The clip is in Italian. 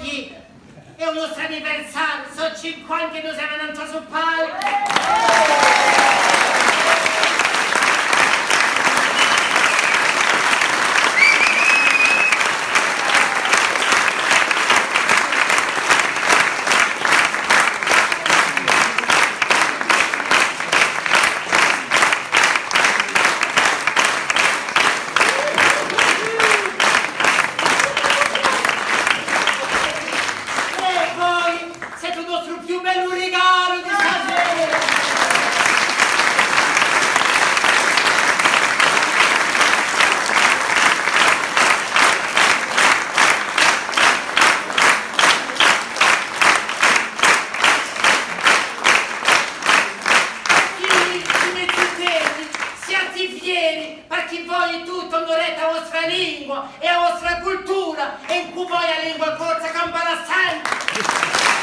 oggi è un nostro anniversario, sono 50 che noi siamo andati sul palco. Perché voi tutto onorate la vostra lingua e la vostra cultura e in cui voi la lingua corsa campana sempre.